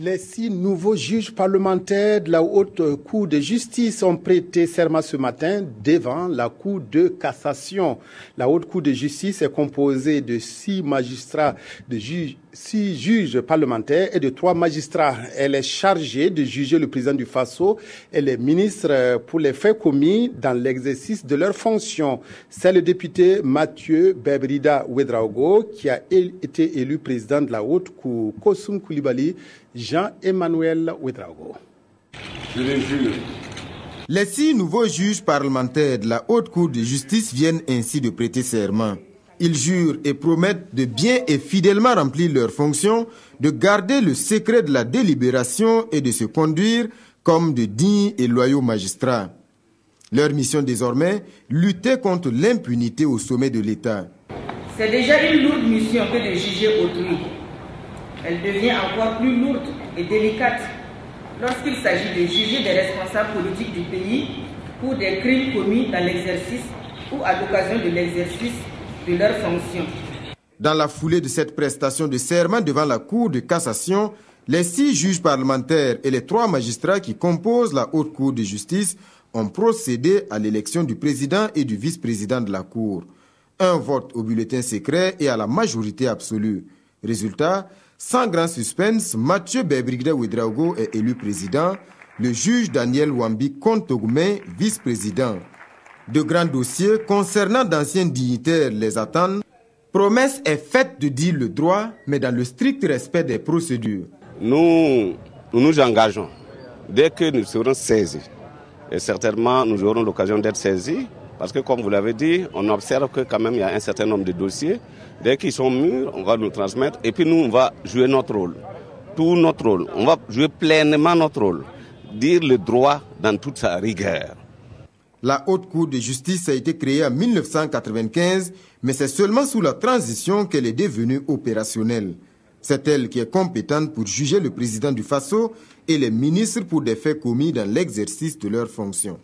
Les 6 nouveaux juges parlementaires de la Haute Cour de justice ont prêté serment ce matin devant la Cour de cassation. La Haute Cour de justice est composée de 6 magistrats, de 6 juges parlementaires et de 3 magistrats. Elle est chargée de juger le président du Faso et les ministres pour les faits commis dans l'exercice de leurs fonctions. C'est le député Mathieu Bebrida Ouedraogo qui a été élu président de la Haute Cour. Kosum Koulibaly, Jean-Emmanuel Ouedraogo. Je les jure. Les 6 nouveaux juges parlementaires de la Haute Cour de justice viennent ainsi de prêter serment. Ils jurent et promettent de bien et fidèlement remplir leurs fonctions, de garder le secret de la délibération et de se conduire comme de dignes et loyaux magistrats. Leur mission désormais, lutter contre l'impunité au sommet de l'État. C'est déjà une lourde mission que de juger autrui. Elle devient encore plus lourde et délicate lorsqu'il s'agit de juger des responsables politiques du pays pour des crimes commis dans l'exercice ou à l'occasion de l'exercice de leurs fonctions. Dans la foulée de cette prestation de serment devant la Cour de cassation, les 6 juges parlementaires et les 3 magistrats qui composent la Haute Cour de justice ont procédé à l'élection du président et du vice-président de la Cour. Un vote au bulletin secret et à la majorité absolue. Résultat, sans grand suspense, Mathieu Bebrida Ouedraogo est élu président, le juge Daniel Wambi Kontogumé vice-président. De grands dossiers concernant d'anciens dignitaires les attendent. Promesse est faite de dire le droit, mais dans le strict respect des procédures. Nous nous engageons dès que nous serons saisis. Et certainement, nous aurons l'occasion d'être saisis. Parce que, comme vous l'avez dit, on observe que quand même il y a un certain nombre de dossiers. Dès qu'ils sont mûrs, on va nous transmettre. Et puis nous, on va jouer notre rôle. Tout notre rôle. On va jouer pleinement notre rôle. Dire le droit dans toute sa rigueur. La Haute Cour de justice a été créée en 1995, mais c'est seulement sous la transition qu'elle est devenue opérationnelle. C'est elle qui est compétente pour juger le président du Faso et les ministres pour des faits commis dans l'exercice de leurs fonctions.